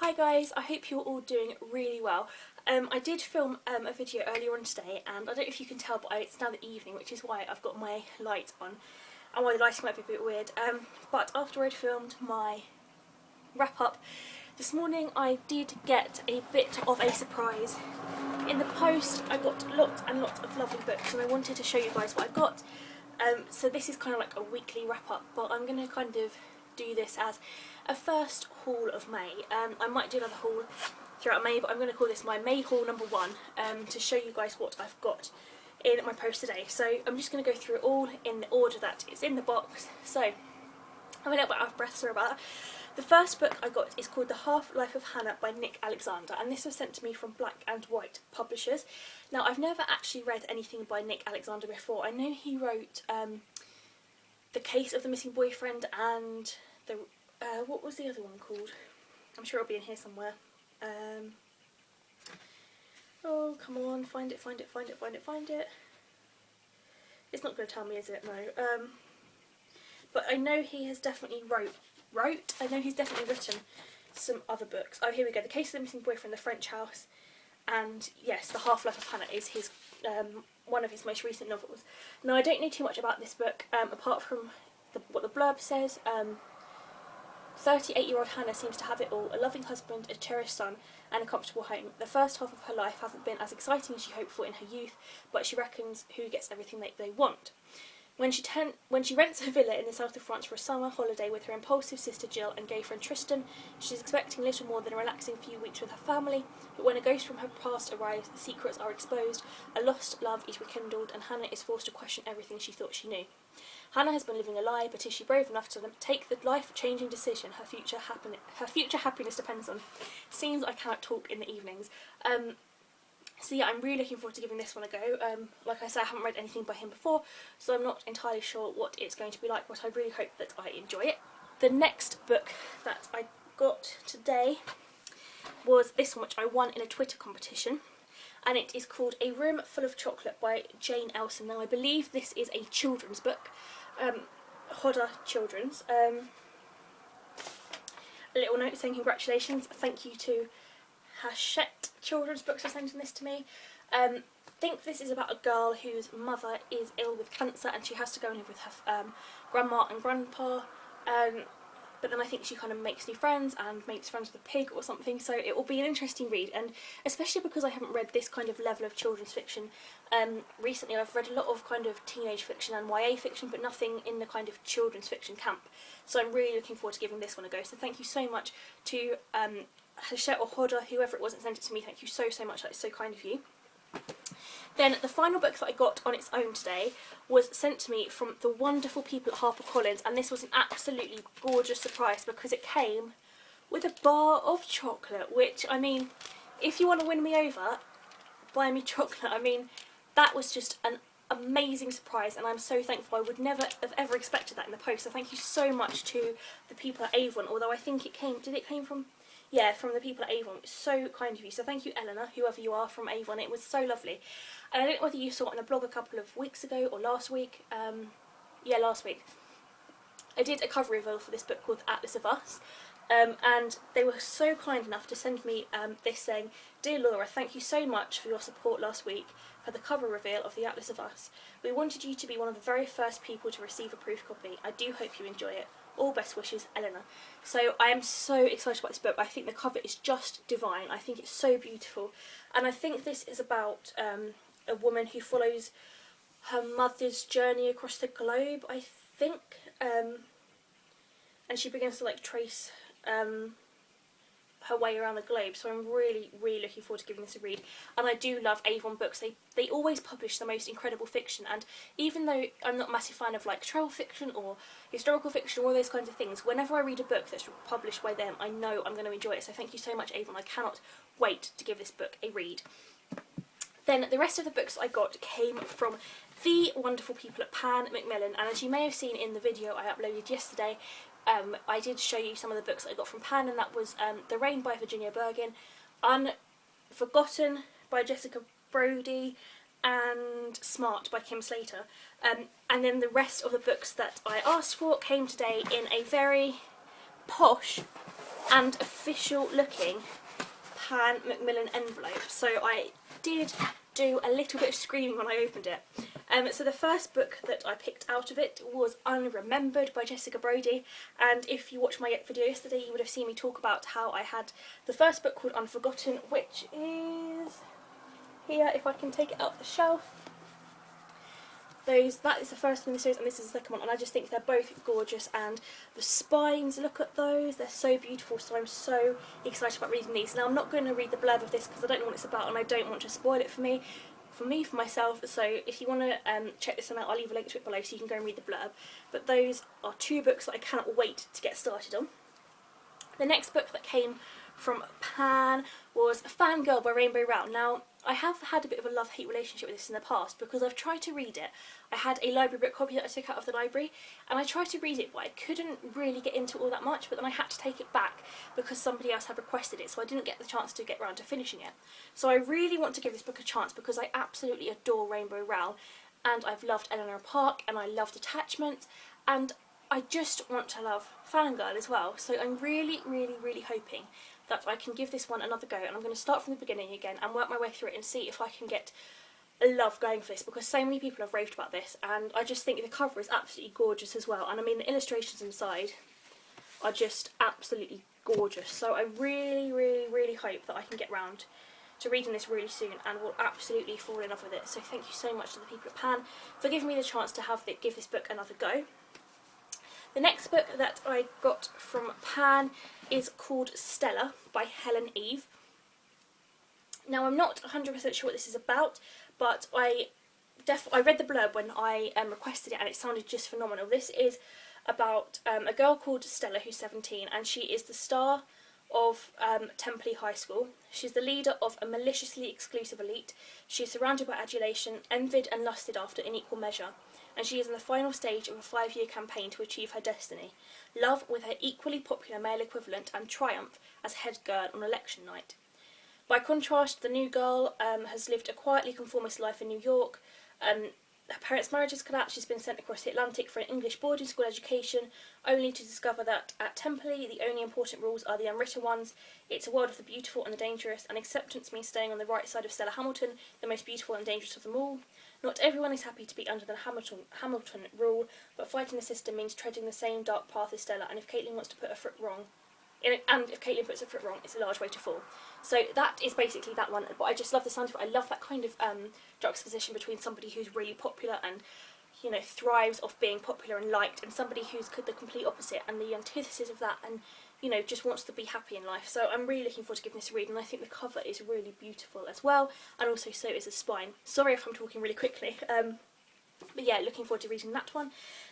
Hi guys, I hope you're all doing really well. I did film a video earlier on today, and I don't know if you can tell, but it's now the evening, which is why I've got my light on and why the lighting might be a bit weird. But after I'd filmed my wrap up this morning, I did get a bit of a surprise. In the post I got lots and lots of lovely books, and I wanted to show you guys what I got. So this is kind of like a weekly wrap up, but I'm going to kind of do this as a first haul of May. I might do another haul throughout May, but I'm going to call this my May haul number one, to show you guys what I've got in my post today. So I'm just going to go through it all in the order that it's in the box. So I'm a little bit out of breath, sorry about that. The first book I got is called The HalfLife of Hannah by Nick Alexander, and this was sent to me from Black and White Publishers. Now, I've never actually read anything by Nick Alexander before. I know he wrote The Case of the Missing Boyfriend and the what was the other one called? I'm sure it'll be in here somewhere. Oh, come on, find it. It's not going to tell me, is it? No. But I know he has definitely I know he's definitely written some other books. Oh, here we go. The Case of the Missing Boyfriend, The French House, and yes, The HalfLife of Hannah is his one of his most recent novels. Now, I don't know too much about this book, apart from what the blurb says. 38-year-old Hannah seems to have it all: a loving husband, a cherished son, and a comfortable home. The first half of her life hasn't been as exciting as she hoped for in her youth, but she reckons who gets everything they want. When she rents a villa in the south of France for a summer holiday with her impulsive sister Jill and gay friend Tristan, she's expecting little more than a relaxing few weeks with her family. But when a ghost from her past arrives, the secrets are exposed, a lost love is rekindled, and Hannah is forced to question everything she thought she knew. Hannah has been living a lie, but is she brave enough to take the life-changing decision her future happiness depends on? Seems I cannot talk in the evenings. So yeah, I'm really looking forward to giving this one a go. Like I said, I haven't read anything by him before, so I'm not entirely sure what it's going to be like, but I really hope that I enjoy it. The next book that I got today was this one, which I won in a Twitter competition, and it is called A Room Full of Chocolate by Jane Elson. Now, I believe this is a children's book, Hodder Children's. A little note saying congratulations, thank you to Hachette Children's Books for sending this to me. I think this is about a girl whose mother is ill with cancer, and she has to go and live with her grandma and grandpa. But then I think she kind of makes new friends and makes friends with a pig or something, so it will be an interesting read, and especially because I haven't read this kind of level of children's fiction recently. I've read a lot of kind of teenage fiction and YA fiction, but nothing in the kind of children's fiction camp, so I'm really looking forward to giving this one a go. So thank you so much to Hachette or Hodder, whoever it was that sent it to me. Thank you so much, that's so kind of you. Then the final book that I got on its own today was sent to me from the wonderful people at HarperCollins, and this was an absolutely gorgeous surprise because it came with a bar of chocolate, which, I mean, if you want to win me over, buy me chocolate. I mean, that was just an amazing surprise, and I'm so thankful. I would never have ever expected that in the post, so thank you so much to the people at Avon, although I think it came, did it came from? Yeah, from the people at Avon. It's so kind of you. So thank you, Eleanor, whoever you are from Avon. It was so lovely. And I don't know whether you saw it on a blog a couple of weeks ago or last week. Yeah, last week. I did a cover reveal for this book called Atlas of Us. And they were so kind enough to send me this saying, "Dear Laura, thank you so much for your support last week for the cover reveal of the Atlas of Us. We wanted you to be one of the very first people to receive a proof copy. I do hope you enjoy it. All best wishes, Eleanor." So I am so excited about this book. I think the cover is just divine. I think it's so beautiful. And I think this is about a woman who follows her mother's journey across the globe, I think. And she begins to like trace her way around the globe, so I'm really looking forward to giving this a read. And I do love Avon books. They always publish the most incredible fiction, and even though I'm not a massive fan of like travel fiction or historical fiction or all those kinds of things, whenever I read a book that's published by them, I know I'm going to enjoy it. So thank you so much, Avon. I cannot wait to give this book a read. Then the rest of the books I got came from the wonderful people at Pan Macmillan, and as you may have seen in the video I uploaded yesterday, I did show you some of the books that I got from Pan, and that was The Rain by Virginia Bergin, Unforgotten by Jessica Brody, and Smart by Kim Slater. And then the rest of the books that I asked for came today in a very posh and official looking Pan Macmillan envelope. So I did do a little bit of screaming when I opened it. So the first book that I picked out of it was Unremembered by Jessica Brodie, and if you watched my video yesterday you would have seen me talk about how I had the first book called Unforgotten, which is here, if I can take it out the shelf. That is the first one in the series, and this is the second one, and I just think they're both gorgeous, and the spines, look at those, they're so beautiful, so I'm so excited about reading these. Now I'm not going to read the blurb of this because I don't know what it's about and I don't want to spoil it for myself, so if you want to check this one out, I'll leave a link to it below so you can go and read the blurb. But those are two books that I cannot wait to get started on. The next book that came from Pan was Fangirl by Rainbow Rowell. Now, I have had a bit of a love-hate relationship with this in the past because I've tried to read it. I had a library book copy that I took out of the library and I tried to read it, but I couldn't really get into it all that much, but then I had to take it back because somebody else had requested it, so I didn't get the chance to get around to finishing it. So I really want to give this book a chance because I absolutely adore Rainbow Rowell, and I've loved Eleanor Park and I loved Attachment, and I just want to love Fangirl as well. So I'm really, really, really hoping that I can give this one another go, and I'm going to start from the beginning again and work my way through it and see if I can get a love going for this, because so many people have raved about this and I just think the cover is absolutely gorgeous as well, and I mean the illustrations inside are just absolutely gorgeous. So I really, really, really hope that I can get round to reading this really soon and will absolutely fall in love with it. So thank you so much to the people at Pan for giving me the chance to give this book another go. The next book that I got from Pan is called Stella by Helen Eve. Now I'm not 100% sure what this is about, but I read the blurb when I requested it and it sounded just phenomenal. This is about a girl called Stella who's 17, and she is the star of Templey High School. She's the leader of a maliciously exclusive elite. She is surrounded by adulation, envied and lusted after in equal measure, and she is in the final stage of a 5-year campaign to achieve her destiny. Love with her equally popular male equivalent, and triumph as head girl on election night. By contrast, the new girl has lived a quietly conformist life in New York. Her parents' marriage has collapsed. She's been sent across the Atlantic for an English boarding school education, only to discover that at Templey the only important rules are the unwritten ones. It's a world of the beautiful and the dangerous, and acceptance means staying on the right side of Stella Hamilton, the most beautiful and dangerous of them all. Not everyone is happy to be under the Hamilton rule, but fighting the system means treading the same dark path as Stella, and if Caitlin wants to put her foot wrong, if Caitlin puts her foot wrong, it's a large way to fall. So that is basically that one, but I just love the sound of it. I love that kind of juxtaposition between somebody who's really popular and, you know, thrives off being popular and liked, and somebody who's the complete opposite and the antithesis of that, and, you know, just wants to be happy in life. So I'm really looking forward to giving this a read, and I think the cover is really beautiful as well, and also so is the spine. Sorry if I'm talking really quickly, but yeah, looking forward to reading that one.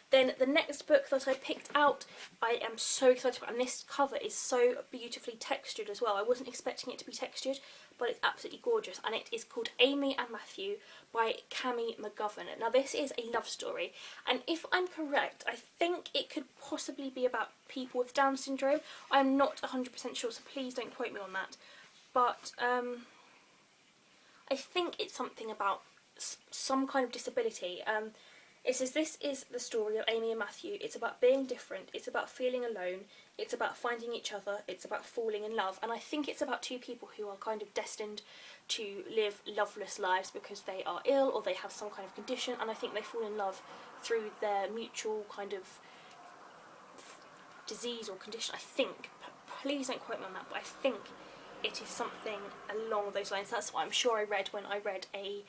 Then the next book that I picked out, I am so excited about, and this cover is so beautifully textured as well. I wasn't expecting it to be textured, but it's absolutely gorgeous, and it is called Amy and Matthew by Cami McGovern. Now this is a love story, and if I'm correct, I think it could possibly be about people with Down syndrome. I'm not 100% sure, so please don't quote me on that, but I think it's something about some kind of disability. It says, this is the story of Amy and Matthew. It's about being different, it's about feeling alone, it's about finding each other, it's about falling in love. And I think it's about two people who are kind of destined to live loveless lives because they are ill or they have some kind of condition, and I think they fall in love through their mutual kind of disease or condition. I think, please don't quote me on that, but I think it is something along those lines. That's what I'm sure I read when I read a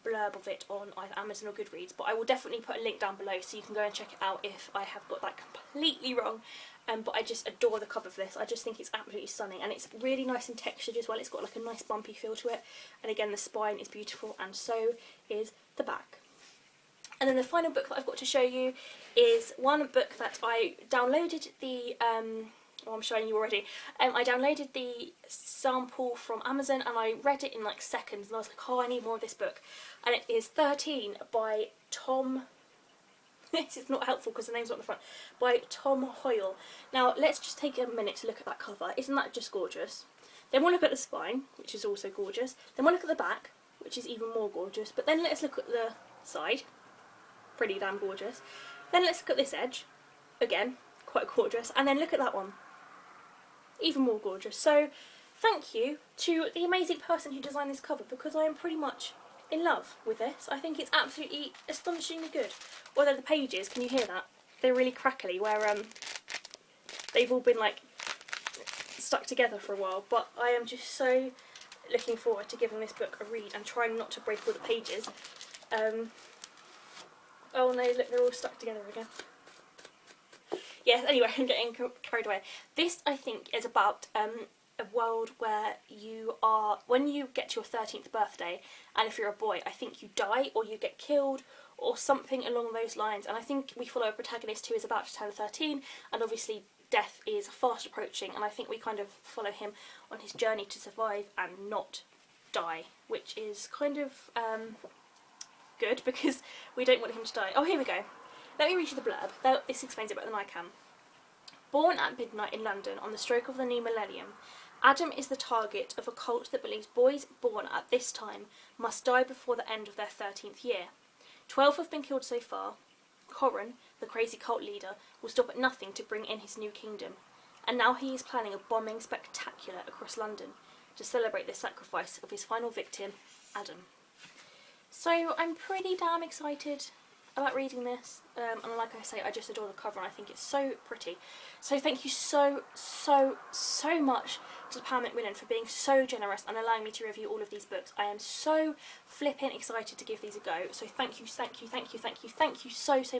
blurb of it on either Amazon or Goodreads, but I will definitely put a link down below so you can go and check it out if I have got that completely wrong. But I just adore the cover of this. I just think it's absolutely stunning, and it's really nice and textured as well. It's got like a nice bumpy feel to it, and again the spine is beautiful, and so is the back. And then the final book that I've got to show you is one book that I downloaded the I'm showing you already. I downloaded the sample from Amazon and I read it in like seconds, and I was like, oh, I need more of this book. And it is 13 by Tom... This is not helpful because the name's not on the front. By Tom Hoyle. Now, let's just take a minute to look at that cover. Isn't that just gorgeous? Then we'll look at the spine, which is also gorgeous. Then we'll look at the back, which is even more gorgeous. But then let's look at the side. Pretty damn gorgeous. Then let's look at this edge. Again, quite gorgeous. And then look at that one. even more gorgeous. So thank you to the amazing person who designed this cover, because I am pretty much in love with this. I think it's absolutely astonishingly good. Although the pages, can you hear that? They're really crackly, where they've all been like stuck together for a while, but I am just so looking forward to giving this book a read and trying not to break all the pages. Oh no, look, they're all stuck together again. Yes, anyway, I'm getting carried away. This, I think, is about a world where you are, when you get to your 13th birthday, and if you're a boy, I think you die or you get killed or something along those lines. And I think we follow a protagonist who is about to turn 13, and obviously death is fast approaching, and I think we kind of follow him on his journey to survive and not die, which is kind of good, because we don't want him to die. Oh, here we go. Let me read you the blurb. This explains it better than I can. Born at midnight in London on the stroke of the new millennium, Adam is the target of a cult that believes boys born at this time must die before the end of their 13th year. 12 have been killed so far. Corin, the crazy cult leader, will stop at nothing to bring in his new kingdom, and now he is planning a bombing spectacular across London to celebrate the sacrifice of his final victim, Adam. So I'm pretty damn excited about reading this, and like I say, I just adore the cover and I think it's so pretty. So thank you so much to Pam McMillan for being so generous and allowing me to review all of these books. I am so flipping excited to give these a go, so thank you so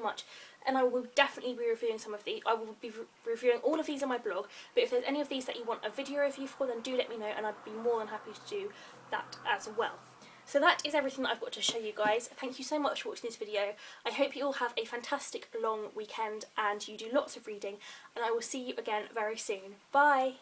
much. And I will definitely be reviewing some of these. I will be reviewing all of these on my blog, but if there's any of these that you want a video review for, then do let me know and I'd be more than happy to do that as well. So that is everything that I've got to show you guys. Thank you so much for watching this video. I hope you all have a fantastic long weekend and you do lots of reading, and I will see you again very soon. Bye!